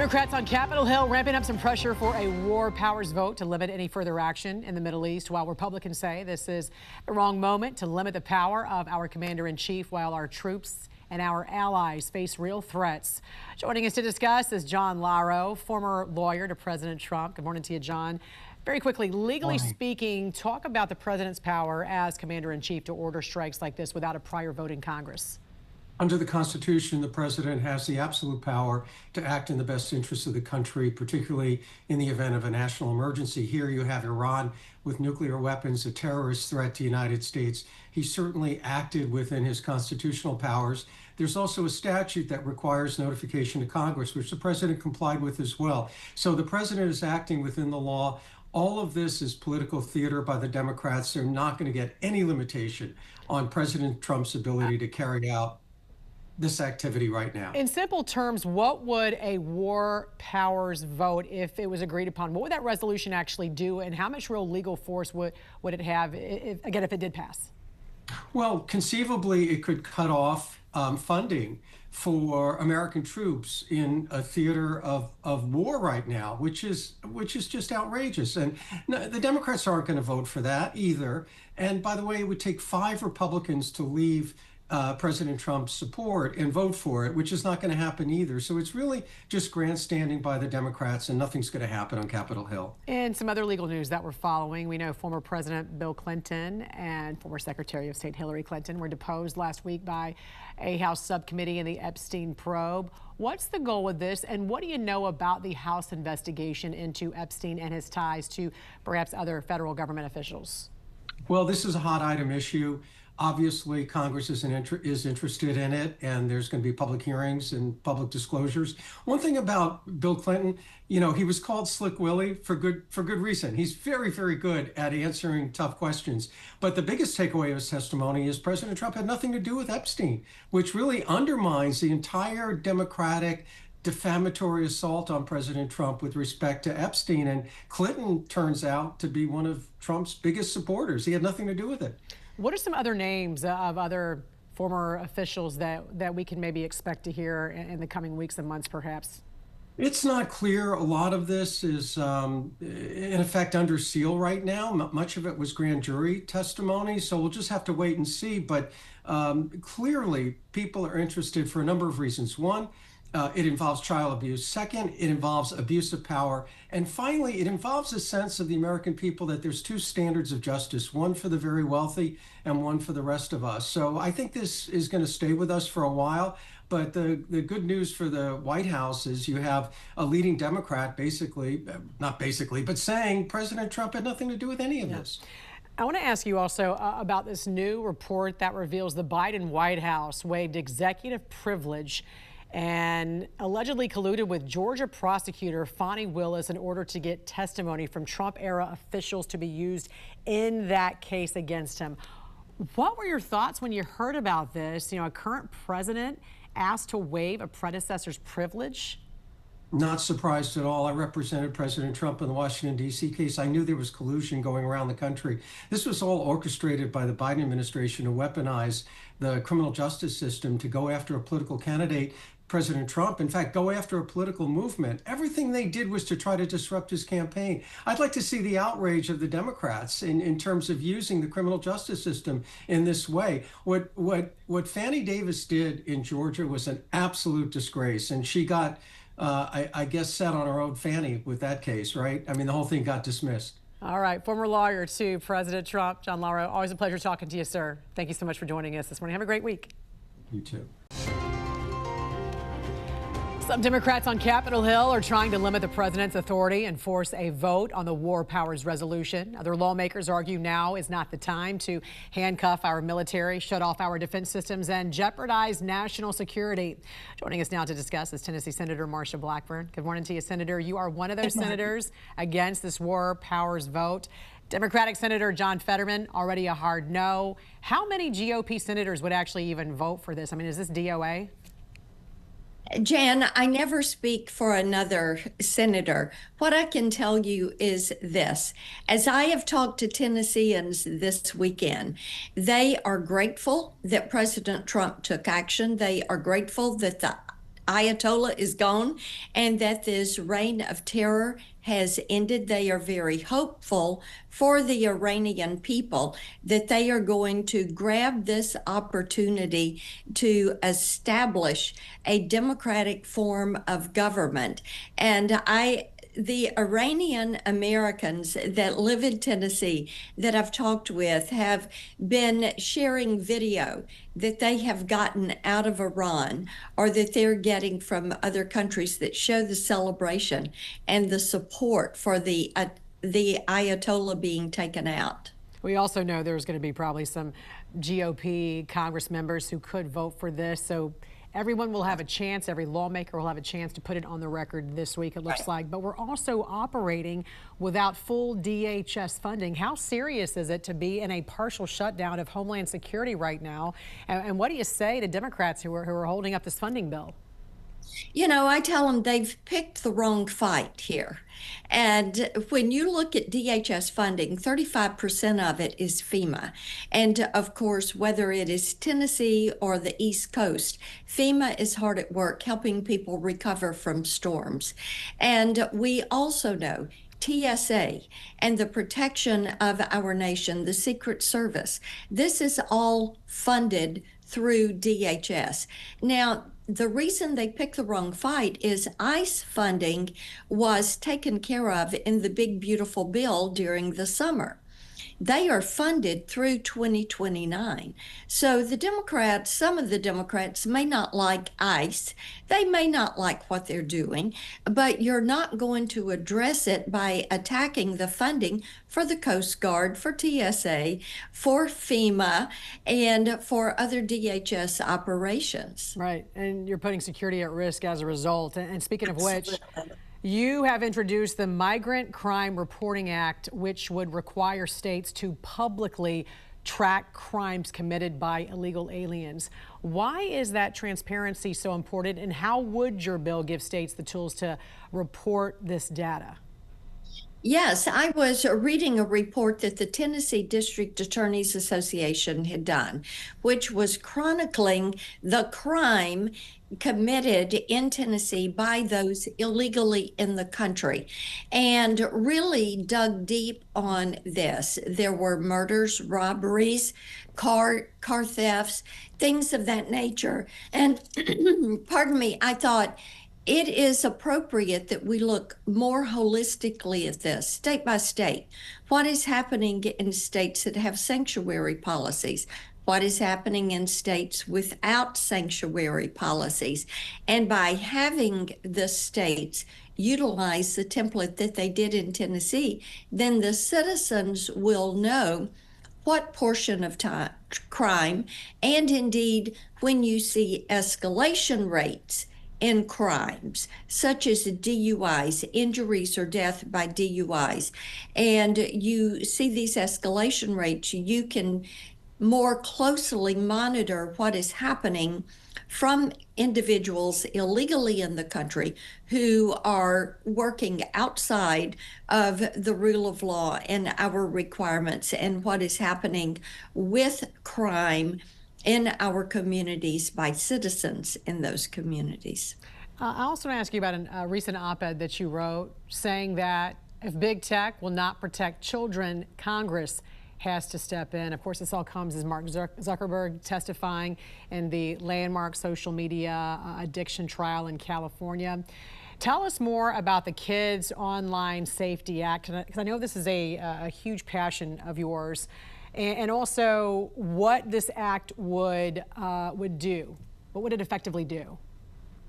Democrats on Capitol Hill ramping up some pressure for a war powers vote to limit any further action in the Middle East, while Republicans say this is the wrong moment to limit the power of our commander-in-chief while our troops and our allies face real threats. Joining us to discuss is John Lauro, former lawyer to President Trump. Good morning to you, John. Very quickly, legally speaking, talk about the president's power as commander-in-chief to order strikes like this without a prior vote in Congress. Under the Constitution, the president has the absolute power to act in the best interest of the country, particularly in the event of a national emergency. Here you have Iran with nuclear weapons, a terrorist threat to the United States. He certainly acted within his constitutional powers. There's also a statute that requires notification to Congress, which the president complied with as well. So the president is acting within the law. All of this is political theater by the Democrats. They're not going to get any limitation on President Trump's ability to carry out this activity right now. In simple terms, what would a war powers vote, if it was agreed upon, what would that resolution actually do, and how much real legal force would it have, if it did pass? Well, conceivably, it could cut off funding for American troops in a theater of war right now, which is just outrageous. And no, the Democrats aren't going to vote for that either. And by the way, it would take 5 Republicans to leave President Trump's support and vote for it, which is not going to happen either. So it's really just grandstanding by the Democrats, and nothing's going to happen on Capitol Hill. And some other legal news that we're following. We know former President Bill Clinton and former Secretary of State Hillary Clinton were deposed last week by a House subcommittee in the Epstein probe. What's the goal with this, and what do you know about the House investigation into Epstein and his ties to perhaps other federal government officials? Well, this is a hot item issue. Obviously, Congress is interested in it, and there's going to be public hearings and public disclosures. One thing about Bill Clinton, he was called Slick Willie for good reason. He's very, very good at answering tough questions. But the biggest takeaway of his testimony is President Trump had nothing to do with Epstein, which really undermines the entire Democratic defamatory assault on President Trump with respect to Epstein. And Clinton turns out to be one of Trump's biggest supporters. He had nothing to do with it. What are some other names of other former officials that we can maybe expect to hear in the coming weeks and months, perhaps? It's not clear. A lot of this is, in effect, under seal right now. Much of it was grand jury testimony, so we'll just have to wait and see. But clearly, people are interested for a number of reasons. One, it involves child abuse. Second, it involves abuse of power. And finally, it involves a sense of the American people that there's 2 standards of justice, one for the very wealthy and one for the rest of us. So I think this is going to stay with us for a while. But the good news for the White House is you have a leading Democrat but saying President Trump had nothing to do with any of this. I want to ask you also about this new report that reveals the Biden White House waived executive privilege and allegedly colluded with Georgia prosecutor Fani Willis in order to get testimony from Trump-era officials to be used in that case against him. What were your thoughts when you heard about this? A current president asked to waive a predecessor's privilege? Not surprised at all. I represented President Trump in the Washington, D.C. case. I knew there was collusion going around the country. This was all orchestrated by the Biden administration to weaponize the criminal justice system to go after a political candidate, President Trump, in fact, go after a political movement. Everything they did was to try to disrupt his campaign. I'd like to see the outrage of the Democrats in terms of using the criminal justice system in this way. What Fannie Davis did in Georgia was an absolute disgrace, and she got I guess set on her own fanny with that case, right? I mean, the whole thing got dismissed. All right, former lawyer to President Trump, John Lauro, always a pleasure talking to you, sir. Thank you so much for joining us this morning. Have a great week. You too. Some Democrats on Capitol Hill are trying to limit the president's authority and force a vote on the war powers resolution. Other lawmakers argue now is not the time to handcuff our military, shut off our defense systems, and jeopardize national security. Joining us now to discuss is Tennessee Senator Marsha Blackburn. Good morning to you, Senator. You are one of those senators against this war powers vote. Democratic Senator John Fetterman, already a hard no. How many GOP senators would actually even vote for this? I mean, is this DOA? Jan, I never speak for another senator. What I can tell you is this. As I have talked to Tennesseans this weekend, they are grateful that President Trump took action. They are grateful that the Ayatollah is gone and that this reign of terror has ended. They are very hopeful for the Iranian people that they are going to grab this opportunity to establish a democratic form of government. And the Iranian Americans that live in Tennessee that I've talked with have been sharing video that they have gotten out of Iran or that they're getting from other countries that show the celebration and the support for the Ayatollah being taken out. We also know there's going to be probably some GOP Congress members who could vote for this. So everyone will have a chance, every lawmaker will have a chance to put it on the record this week, it looks like. But we're also operating without full DHS funding. How serious is it to be in a partial shutdown of Homeland Security right now? And what do you say to Democrats who are holding up this funding bill? You know, I tell them they've picked the wrong fight here. And when you look at DHS funding, 35% of it is FEMA. And of course, whether it is Tennessee or the East Coast, FEMA is hard at work helping people recover from storms. And we also know TSA and the protection of our nation, the Secret Service, this is all funded through DHS. Now, the reason they picked the wrong fight is ICE funding was taken care of in the big, beautiful bill during the summer. They are funded through 2029. So the Democrats, some of the Democrats may not like ICE. They may not like what they're doing, but you're not going to address it by attacking the funding for the Coast Guard, for TSA, for FEMA, and for other DHS operations. Right, and you're putting security at risk as a result. And speaking of which, you have introduced the Migrant Crime Reporting Act, which would require states to publicly track crimes committed by illegal aliens. Why is that transparency so important, and how would your bill give states the tools to report this data? Yes, I was reading a report that the Tennessee District Attorneys Association had done, which was chronicling the crime committed in Tennessee by those illegally in the country, and really dug deep on this. There were murders, robberies, car thefts, things of that nature. And pardon me, I thought it is appropriate that we look more holistically at this, state by state. What is happening in states that have sanctuary policies? What is happening in states without sanctuary policies? And by having the states utilize the template that they did in Tennessee, then the citizens will know what portion of crime, and indeed when you see escalation rates in crimes, such as DUIs, injuries or death by DUIs, and you see these escalation rates, you can more closely monitor what is happening from individuals illegally in the country who are working outside of the rule of law and our requirements, and what is happening with crime in our communities by citizens in those communities. I also want to ask you about a recent op-ed that you wrote saying that if big tech will not protect children, Congress has to step in. Of course, this all comes as Mark Zuckerberg testifying in the landmark social media addiction trial in California. Tell us more about the Kids Online Safety Act, because I know this is a huge passion of yours, and also what this act would do. What would it effectively do?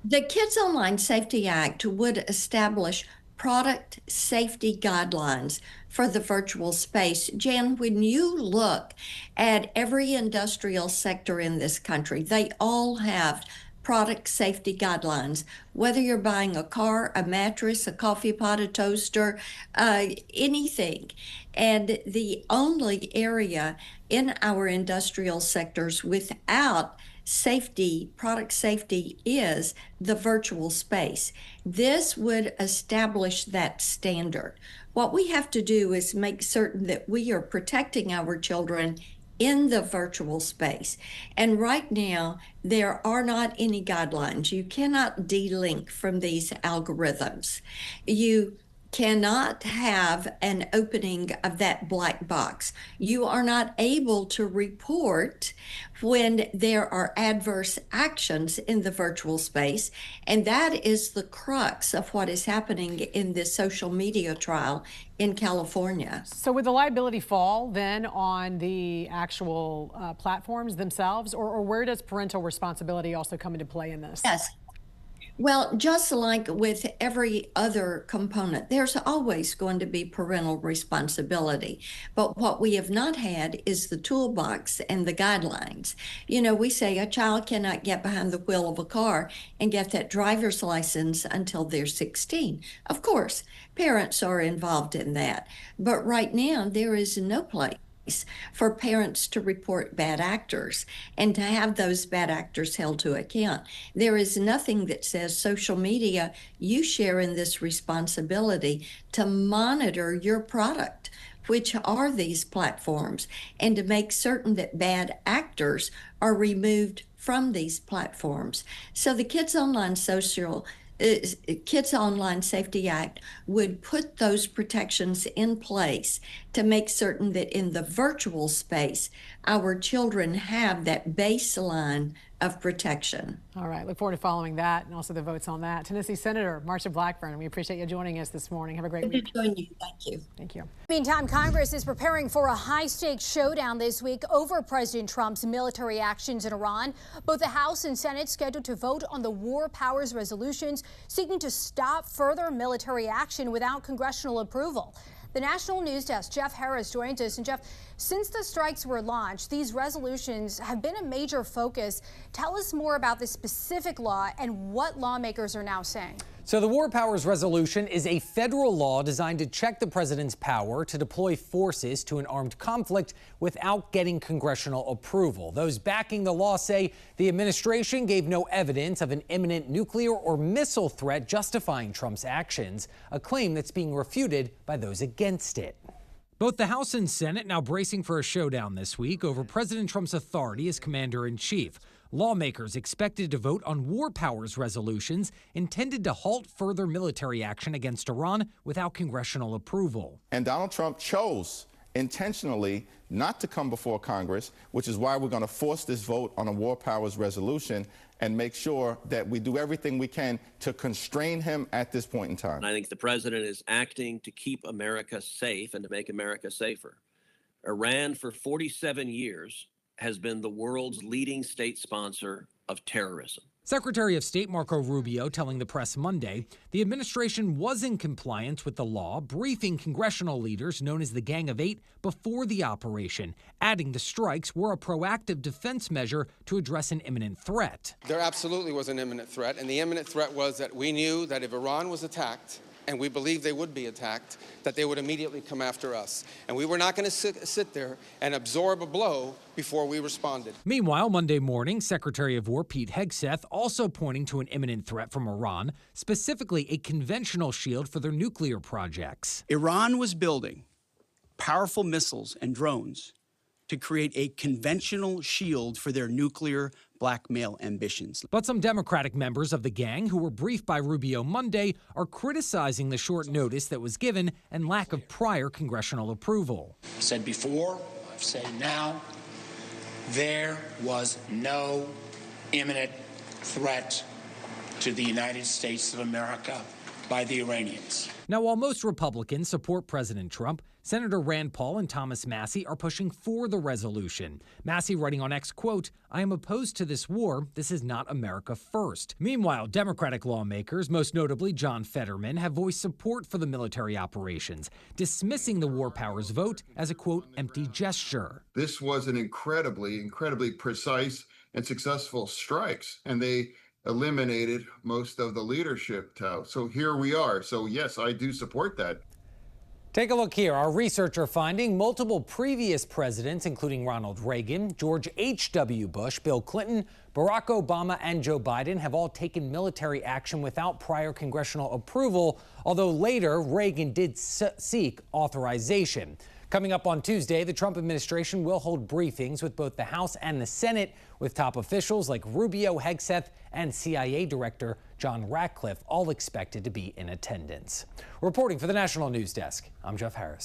The Kids Online Safety Act would establish product safety guidelines for the virtual space. Jan, when you look at every industrial sector in this country, they all have product safety guidelines, whether you're buying a car, a mattress, a coffee pot, a toaster, anything. And the only area in our industrial sectors without safety, product safety, is the virtual space. This would establish that standard. What we have to do is make certain that we are protecting our children in the virtual space. And right now, there are not any guidelines. You cannot delink from these algorithms. You cannot have an opening of that black box. You are not able to report when there are adverse actions in the virtual space. And that is the crux of what is happening in this social media trial in California. So would the liability fall then on the actual platforms themselves, or where does parental responsibility also come into play in this? Yes. Well, just like with every other component, there's always going to be parental responsibility. But what we have not had is the toolbox and the guidelines. You know, we say a child cannot get behind the wheel of a car and get that driver's license until they're 16. Of course, parents are involved in that. But right now, there is no place for parents to report bad actors and to have those bad actors held to account. There is nothing that says social media, you share in this responsibility to monitor your product, which are these platforms, and to make certain that bad actors are removed from these platforms. So the Kids Online Safety Act would put those protections in place to make certain that in the virtual space, our children have that baseline of protection. All right, look forward to following that and also the votes on that. Tennessee Senator Marsha Blackburn, we appreciate you joining us this morning. Have a great week. Good to join you. Thank you. Thank you. Meantime, Congress is preparing for a high-stakes showdown this week over President Trump's military actions in Iran. Both the House and Senate scheduled to vote on the war powers resolutions seeking to stop further military action without congressional approval. The National News Desk, Jeff Harris, joins us. And Jeff, since the strikes were launched, these resolutions have been a major focus. Tell us more about this specific law and what lawmakers are now saying. So the War Powers Resolution is a federal law designed to check the president's power to deploy forces to an armed conflict without getting congressional approval. Those backing the law say the administration gave no evidence of an imminent nuclear or missile threat justifying Trump's actions, a claim that's being refuted by those against it. Both the House and Senate now bracing for a showdown this week over President Trump's authority as commander-in-chief. Lawmakers expected to vote on war powers resolutions intended to halt further military action against Iran without congressional approval. And Donald Trump chose intentionally not to come before Congress, which is why we're going to force this vote on a war powers resolution and make sure that we do everything we can to constrain him at this point in time. I think the president is acting to keep America safe and to make America safer. Iran, for 47 years, has been the world's leading state sponsor of terrorism. Secretary of State Marco Rubio telling the press Monday the administration was in compliance with the law, briefing congressional leaders known as the Gang of Eight before the operation, adding the strikes were a proactive defense measure to address an imminent threat. There absolutely was an imminent threat, and the imminent threat was that we knew that if Iran was attacked, and we believed they would be attacked, that they would immediately come after us. And we were not going to sit there and absorb a blow before we responded. Meanwhile, Monday morning, Secretary of War Pete Hegseth also pointing to an imminent threat from Iran, specifically a conventional shield for their nuclear projects. Iran was building powerful missiles and drones to create a conventional shield for their nuclear blackmail ambitions. But some Democratic members of the gang who were briefed by Rubio Monday are criticizing the short notice that was given and lack of prior congressional approval. I've said before, I've said now, there was no imminent threat to the United States of America by the Iranians. Now, while most Republicans support President Trump, Senator Rand Paul and Thomas Massie are pushing for the resolution. Massie writing on X, quote, "I am opposed to this war. This is not America first." Meanwhile, Democratic lawmakers, most notably John Fetterman, have voiced support for the military operations, dismissing the war powers vote as a, quote, empty gesture. This was an incredibly precise and successful strikes, and they eliminated most of the leadership. So here we are. So yes, I do support that. Take a look here. Our researcher finding multiple previous presidents, including Ronald Reagan, George H.W. Bush, Bill Clinton, Barack Obama, and Joe Biden, have all taken military action without prior congressional approval, although later Reagan did seek authorization. Coming up on Tuesday, the Trump administration will hold briefings with both the House and the Senate, with top officials like Rubio, Hegseth, and CIA Director John Ratcliffe all expected to be in attendance. Reporting for the National News Desk, I'm Jeff Harris.